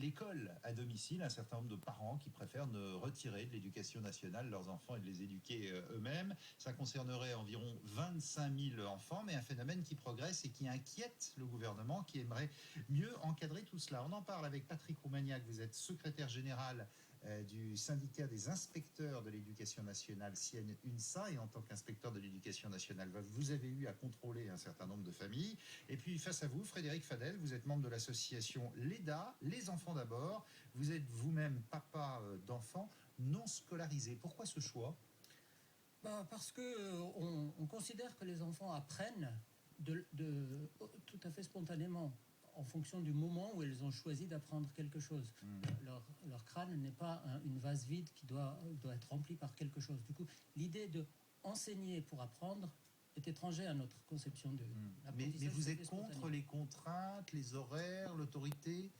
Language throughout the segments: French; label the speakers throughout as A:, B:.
A: l'école à domicile, un certain nombre de parents qui préfèrent ne retirer de l'éducation nationale leurs enfants et de les éduquer eux-mêmes. Ça concernerait environ 25 000 enfants, mais un phénomène qui progresse et qui inquiète le gouvernement, qui aimerait mieux encadrer tout cela. On en parle avec Patrick Roumaniac, vous êtes secrétaire général du syndicat des inspecteurs de l'éducation nationale SIEN-UNSA, et en tant qu'inspecteur de l'éducation nationale, vous avez eu à contrôler un certain nombre de familles. Et puis face à vous, Frédéric Fadel, vous êtes membre de l'association LEDA, Les Enfants d'abord. Vous êtes vous-même papa d'enfants non scolarisés. Pourquoi ce choix ?
B: Parce que on considère que les enfants apprennent tout à fait spontanément, en fonction du moment où ils ont choisi d'apprendre quelque chose. Leur crâne n'est pas une vase vide qui doit être rempli par quelque chose. Du coup, l'idée de enseigner pour apprendre est étrangère à notre conception de l'apprentissage.
A: Mais vous êtes contre les contraintes, les horaires, l'autorité ?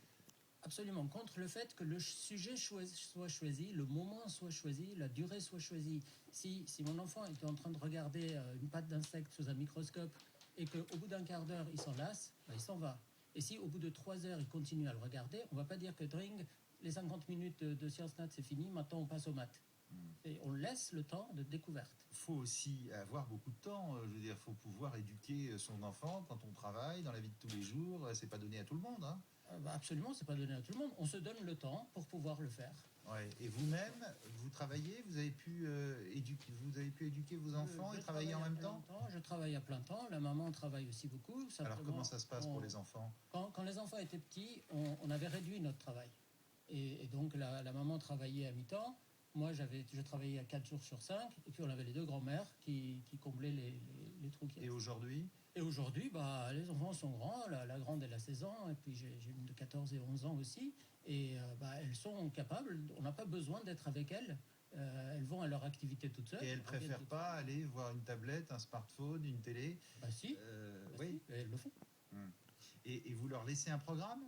B: Absolument, contre le fait que le sujet soit choisi, le moment soit choisi, la durée soit choisie. Si mon enfant était en train de regarder une patte d'insecte sous un microscope et qu'au bout d'un quart d'heure il s'en lasse, il s'en va. Et si au bout de 3 heures il continue à le regarder, on ne va pas dire que dring, les 50 minutes de sciences nat c'est fini, maintenant on passe aux maths. Et on laisse le temps de découverte.
A: Il faut aussi avoir beaucoup de temps. Je veux dire, il faut pouvoir éduquer son enfant quand on travaille, dans la vie de tous les jours. C'est pas donné à tout le monde, hein.
B: Absolument, c'est pas donné à tout le monde. On se donne le temps pour pouvoir le faire.
A: Ouais. Et vous-même, vous travaillez, vous avez pu éduquer vos enfants et travailler en même temps ?
B: Je travaille à plein temps. La maman travaille aussi beaucoup.
A: Alors comment ça se passe pour les enfants ?
B: Quand les enfants étaient petits, on avait réduit notre travail. Et donc la maman travaillait à mi-temps. Moi, je travaillais à 4 jours sur 5. Et puis on avait les 2 grands-mères qui comblaient les trous qui restent.
A: Et aujourd'hui ?
B: Et aujourd'hui, les enfants sont grands. La grande, elle a 16 ans. Et puis j'ai une de 14 et 11 ans aussi. Et elles sont capables. On n'a pas besoin d'être avec elles. Elles vont à leur activité toutes seules.
A: Et elles ne préfèrent pas aller voir une tablette, un smartphone, une télé ?
B: Si.
A: Oui.
B: Si, elles le font.
A: Et vous leur laissez un programme ?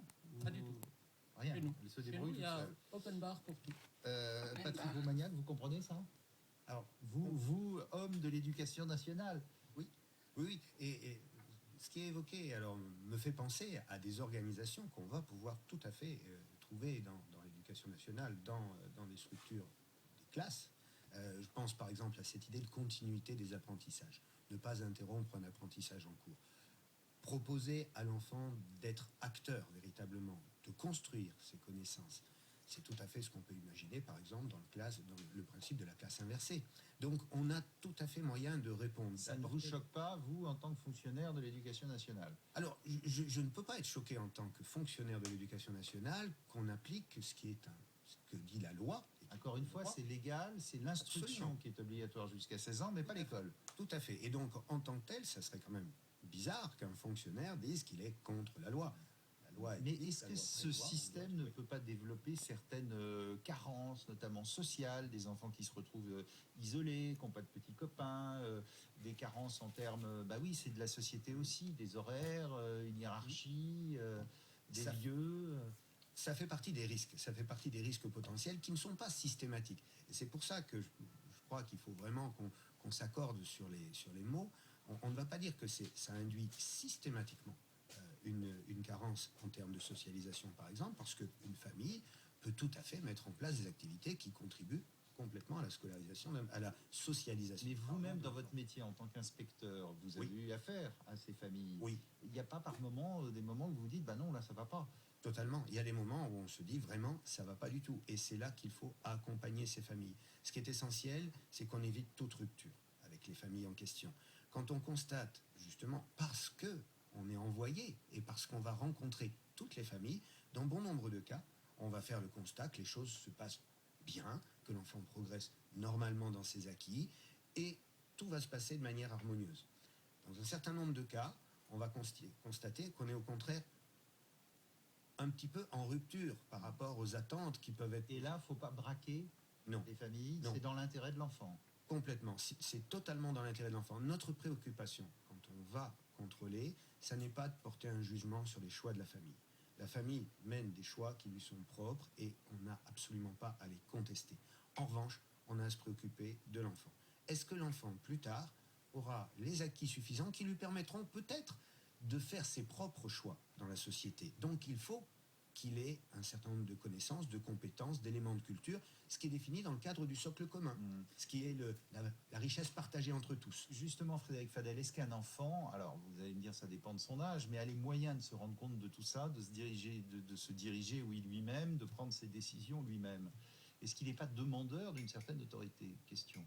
B: Pas du tout.
A: Rien. Elles se débrouillent toutes seules.
B: Il y a open bar pour tout.
A: Patrick Roumaniac, vous comprenez ça ? Alors, vous, homme de l'éducation nationale.
C: Oui. Et ce qui est évoqué me fait penser à des organisations qu'on va pouvoir tout à fait trouver dans l'éducation nationale, dans des structures, des classes. Je pense par exemple à cette idée de continuité des apprentissages. Ne pas interrompre un apprentissage en cours. Proposer à l'enfant d'être acteur véritablement, de construire ses connaissances. C'est tout à fait ce qu'on peut imaginer, par exemple, dans le principe de la classe inversée. Donc, on a tout à fait moyen de répondre.
A: Ça ne vous choque pas, vous, en tant que fonctionnaire de l'éducation nationale ?
C: Alors, je ne peux pas être choqué en tant que fonctionnaire de l'éducation nationale qu'on applique ce que dit la loi.
A: Encore une fois, c'est légal, c'est l'instruction qui est obligatoire jusqu'à 16 ans, mais pas l'école.
C: Tout à fait. Et donc, en tant que tel, ça serait quand même bizarre qu'un fonctionnaire dise qu'il est contre la loi.
A: Mais est-ce que ce système ne peut pas développer certaines carences, notamment sociales, des enfants qui se retrouvent isolés, qui n'ont pas de petits copains, des carences en termes, c'est de la société aussi, des horaires, une hiérarchie, des lieux.
C: Ça fait partie des risques. Ça fait partie des risques potentiels qui ne sont pas systématiques. Et c'est pour ça que je crois qu'il faut vraiment qu'on s'accorde sur les mots. On ne va pas dire que ça induit systématiquement une carence en termes de socialisation, par exemple, parce qu'une famille peut tout à fait mettre en place des activités qui contribuent complètement à la scolarisation, à la socialisation.
A: Mais vous-même, dans votre métier en tant qu'inspecteur, vous avez eu affaire à ces familles.
C: Oui.
A: Il n'y a pas par moment des moments où vous vous dites, non, là, ça ne va pas.
C: Totalement. Il y a des moments où on se dit vraiment, ça ne va pas du tout. Et c'est là qu'il faut accompagner ces familles. Ce qui est essentiel, c'est qu'on évite toute rupture avec les familles en question. Quand on constate, justement, parce que on est envoyé et parce qu'on va rencontrer toutes les familles, dans bon nombre de cas, on va faire le constat que les choses se passent bien, que l'enfant progresse normalement dans ses acquis et tout va se passer de manière harmonieuse. Dans un certain nombre de cas, on va constater qu'on est au contraire un petit peu en rupture par rapport aux attentes qui peuvent être...
A: Et là, il ne faut pas braquer les familles, c'est dans l'intérêt de l'enfant.
C: Complètement, c'est totalement dans l'intérêt de l'enfant. Notre préoccupation, quand on va contrôler, ça n'est pas de porter un jugement sur les choix de la famille. La famille mène des choix qui lui sont propres et on n'a absolument pas à les contester. En revanche, on a à se préoccuper de l'enfant. Est-ce que l'enfant, plus tard, aura les acquis suffisants qui lui permettront peut-être de faire ses propres choix dans la société ? Donc il faut qu'il ait un certain nombre de connaissances, de compétences, d'éléments de culture, ce qui est défini dans le cadre du socle commun, ce qui est la richesse partagée entre tous.
A: Justement, Frédéric Fadel, est-ce qu'un enfant, alors vous allez me dire ça dépend de son âge, mais a les moyens de se rendre compte de tout ça, de se diriger oui lui-même, de prendre ses décisions lui-même? Est-ce qu'il n'est pas demandeur d'une certaine autorité? Question.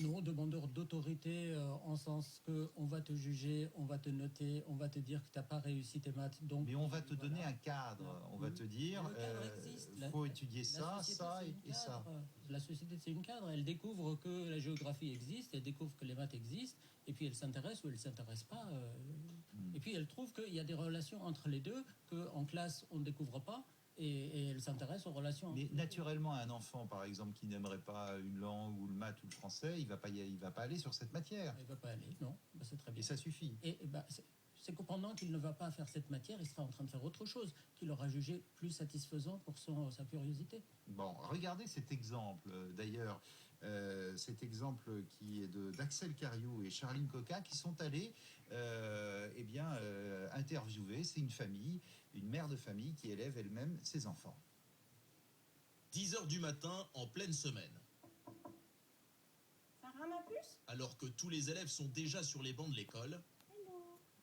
B: Non, demandeur d'autorité en sens que on va te juger, on va te noter, on va te dire que tu n'as pas réussi tes maths. Donc,
A: Mais on va te
B: voilà.
A: donner un cadre, on va te dire,
B: Le cadre existe.
A: faut étudier ça,
B: société,
A: ça
B: c'est une
A: et ça.
B: cadre. La société, c'est une cadre. Elle découvre que la géographie existe, elle découvre que les maths existent, et puis elle s'intéresse ou elle ne s'intéresse pas. Et puis elle trouve qu'il y a des relations entre les deux qu'en classe, on ne découvre pas. Et elle s'intéresse aux relations.
A: Mais naturellement, un enfant, par exemple, qui n'aimerait pas une langue ou le maths ou le français, il va pas aller sur cette matière.
B: Il ne va pas aller, non, c'est très bien.
A: Et ça suffit.
B: C'est que pendant qu'il ne va pas faire cette matière, il sera en train de faire autre chose qu'il aura jugé plus satisfaisant pour sa curiosité.
A: Bon, regardez cet exemple, d'ailleurs, cet exemple qui est d'Axel Cariou et Charline Coca qui sont allés interviewer. C'est une famille, une mère de famille qui élève elle-même ses enfants.
D: 10h du matin en pleine semaine.
E: Sarah, ma puce?
D: Alors que tous les élèves sont déjà sur les bancs de l'école,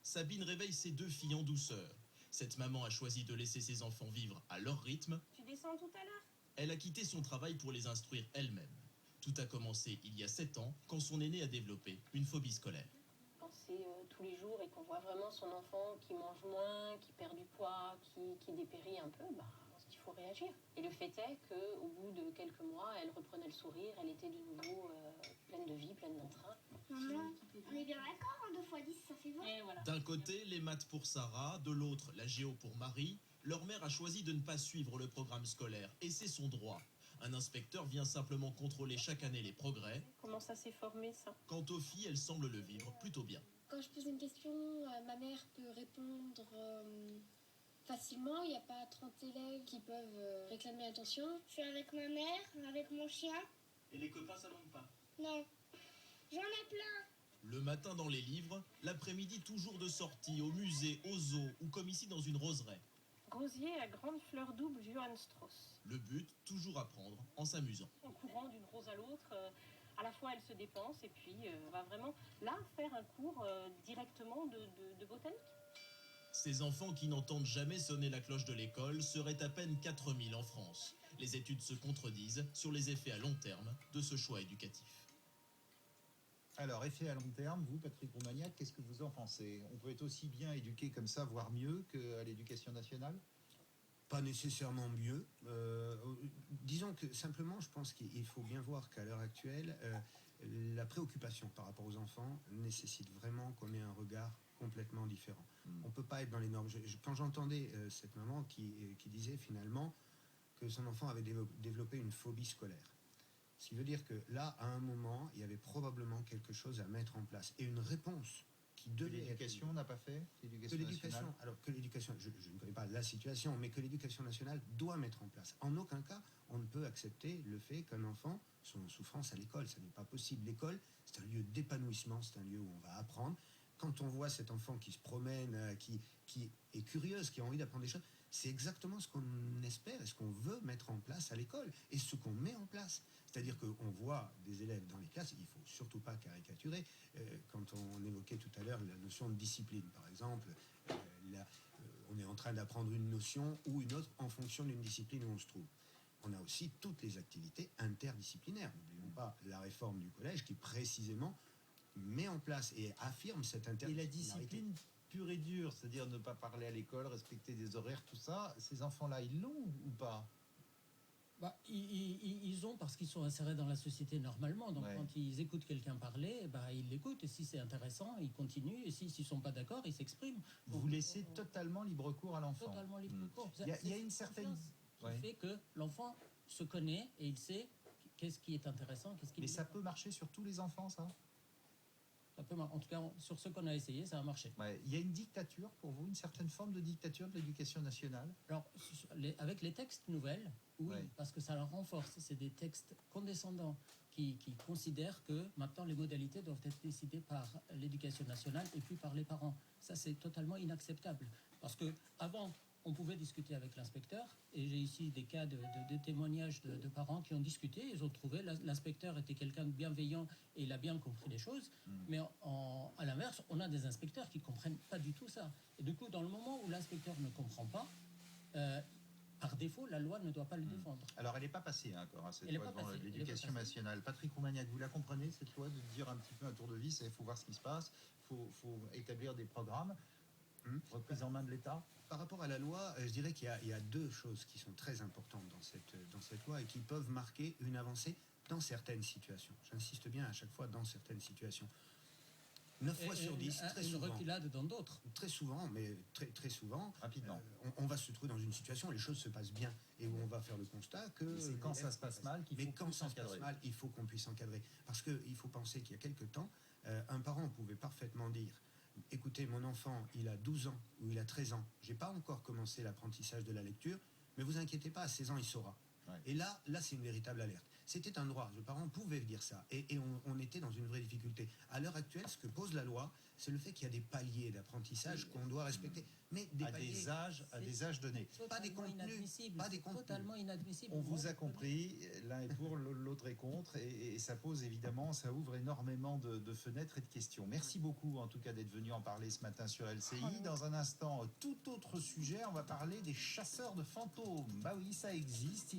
D: Sabine réveille ses 2 filles en douceur. Cette maman a choisi de laisser ses enfants vivre à leur rythme.
E: Tu descends tout à l'heure?
D: Elle a quitté son travail pour les instruire elle-même. Tout a commencé il y a 7 ans, quand son aîné a développé une phobie scolaire.
E: Quand c'est tous les jours et qu'on voit vraiment son enfant qui mange moins, qui perd du poids, qui dépérit un peu, on se dit qu'il faut réagir. Et le fait est qu'au bout de quelques mois, elle reprenait le sourire, elle était de nouveau pleine de vie, pleine d'entrain.
F: Maman, on est bien d'accord, 2 fois 10, ça fait 20.
E: Et voilà.
D: D'un côté, les maths pour Sarah, de l'autre, la géo pour Marie. Leur mère a choisi de ne pas suivre le programme scolaire, et c'est son droit. Un inspecteur vient simplement contrôler chaque année les progrès.
E: Comment ça s'est formé, ça?
D: Quant aux filles, elles semblent le vivre plutôt bien.
F: Quand je pose une question, ma mère peut répondre facilement. Il n'y a pas 30 élèves qui peuvent réclamer attention. Je suis avec ma mère, avec mon chien.
D: Et les copains, ça manque pas?
F: Non, j'en ai plein.
D: Le matin dans les livres, l'après-midi toujours de sortie au musée, au zoo ou comme ici dans une roseraie.
E: Rosier à grande fleur double, Johann Strauss.
D: Le but, toujours apprendre en s'amusant.
E: En courant d'une rose à l'autre, à la fois elle se dépense et puis on va vraiment là faire un cours directement de botanique.
D: Ces enfants qui n'entendent jamais sonner la cloche de l'école seraient à peine 4000 en France. Les études se contredisent sur les effets à long terme de ce choix éducatif.
A: Alors, effet à long terme, vous, Patrick Roumaniac, qu'est-ce que vous en pensez? On peut être aussi bien éduqué comme ça, voire mieux qu'à l'éducation nationale?
C: Pas nécessairement mieux. Disons que simplement, je pense qu'il faut bien voir qu'à l'heure actuelle, la préoccupation par rapport aux enfants nécessite vraiment qu'on ait un regard complètement différent. On ne peut pas être dans les normes. Quand j'entendais cette maman qui disait finalement que son enfant avait développé une phobie scolaire, ce qui veut dire que là, à un moment, il y avait probablement quelque chose à mettre en place et une réponse qui
A: Que
C: devait
A: l'éducation n'a pas fait?
C: que
A: L'éducation
C: l'éducation,
A: nationale?
C: alors que l'éducation, je ne connais pas la situation, mais que l'éducation nationale doit mettre en place. En aucun cas, on ne peut accepter le fait qu'un enfant soit en souffrance à l'école. Ça n'est pas possible. L'école, c'est un lieu d'épanouissement, c'est un lieu où on va apprendre. Quand on voit cet enfant qui se promène, qui est curieuse, qui a envie d'apprendre des choses, c'est exactement ce qu'on espère et ce qu'on veut mettre en place à l'école et ce qu'on met en place. C'est-à-dire qu'on voit des élèves dans les classes, il ne faut surtout pas caricaturer. Quand on évoquait tout à l'heure la notion de discipline, par exemple, on est en train d'apprendre une notion ou une autre en fonction d'une discipline où on se trouve. On a aussi toutes les activités interdisciplinaires. N'oublions pas la réforme du collège qui précisément met en place et affirme cette
A: Et la
C: interdisciplinarité.
A: discipline pure et dure, c'est-à-dire ne pas parler à l'école, respecter des horaires, tout ça, ces enfants-là, ils l'ont ou pas?
B: Ils ont parce qu'ils sont insérés dans la société normalement. Donc
A: Ouais.
B: quand ils écoutent quelqu'un parler, ils l'écoutent. Et si c'est intéressant, ils continuent. Et s'ils ne sont pas d'accord, ils s'expriment.
A: Vous
B: Donc,
A: laissez totalement libre cours à l'enfant?
B: totalement libre cours.
A: Il y a
B: C'est
A: une
B: cette
A: certaine...
B: confiance qui
A: Ouais.
B: fait que l'enfant se connaît et il sait qu'est-ce qui est intéressant, qu'est-ce qui
A: Mais
B: ne
A: ça
B: l'est pas.
A: peut marcher sur tous les enfants, ça?
B: En tout cas, sur ce qu'on a essayé, ça a marché.
A: Ouais. Il y a une dictature pour vous, une certaine forme de dictature de l'éducation nationale?
B: Alors, avec les textes nouvelles, oui,
A: Ouais.
B: parce que ça la renforce. C'est des textes condescendants qui considèrent que maintenant les modalités doivent être décidées par l'éducation nationale et puis par les parents. Ça, c'est totalement inacceptable. Parce que avant, on pouvait discuter avec l'inspecteur. Et j'ai ici des cas de témoignages de parents qui ont discuté. Ils ont trouvé l'inspecteur était quelqu'un de bienveillant et il a bien compris les choses. Mais à l'inverse, on a des inspecteurs qui ne comprennent pas du tout ça. Et du coup, dans le moment où l'inspecteur ne comprend pas, par défaut, la loi ne doit pas le défendre.
A: Alors, elle n'est pas passée encore, cette
B: Elle est
A: loi
B: pas
A: devant
B: passée,
A: l'éducation
B: elle est pas passée.
A: nationale. Patrick Roumaniac, vous la comprenez, cette loi, de dire un petit peu un tour de vis, il faut voir ce qui se passe, il faut établir des programmes, reprise en main de l'État?
C: Par rapport à la loi, je dirais qu'il y a deux choses qui sont très importantes dans cette loi et qui peuvent marquer une avancée dans certaines situations. J'insiste bien à chaque fois dans certaines situations. 9 fois sur 10, très
B: une
C: souvent.
B: reculade dans d'autres.
C: Très souvent, mais très souvent,
A: Rapidement.
C: on va se trouver dans une situation où les choses se passent bien et où on va faire le constat que...
A: Et c'est quand ça se passe mal qu'il faut
C: Mais quand
A: plus
C: ça se passe
A: encadrer.
C: mal, il faut qu'on puisse encadrer. Parce qu'il faut penser qu'il y a quelque temps, un parent pouvait parfaitement dire « Écoutez, mon enfant, il a 12 ans ou il a 13 ans, j'ai pas encore commencé l'apprentissage de la lecture, mais vous inquiétez pas, à 16 ans, il saura.
A: Ouais. »
C: Et là, c'est une véritable alerte. C'était un droit, le parent pouvait dire ça, et on était dans une vraie difficulté. À l'heure actuelle, ce que pose la loi, c'est le fait qu'il y a des paliers d'apprentissage qu'on doit respecter. Mais des
A: À
C: paliers...
A: des âges donnés.
C: Pas des
B: Totalement
C: contenus,
B: inadmissible.
C: pas des
B: C'est
C: contenus.
B: totalement inadmissible.
A: On vous a compris, l'un est pour, l'autre est contre, et ça pose évidemment, ça ouvre énormément de fenêtres et de questions. Merci beaucoup en tout cas d'être venu en parler ce matin sur LCI. Dans un instant, tout autre sujet, on va parler des chasseurs de fantômes. Bah oui, ça existe.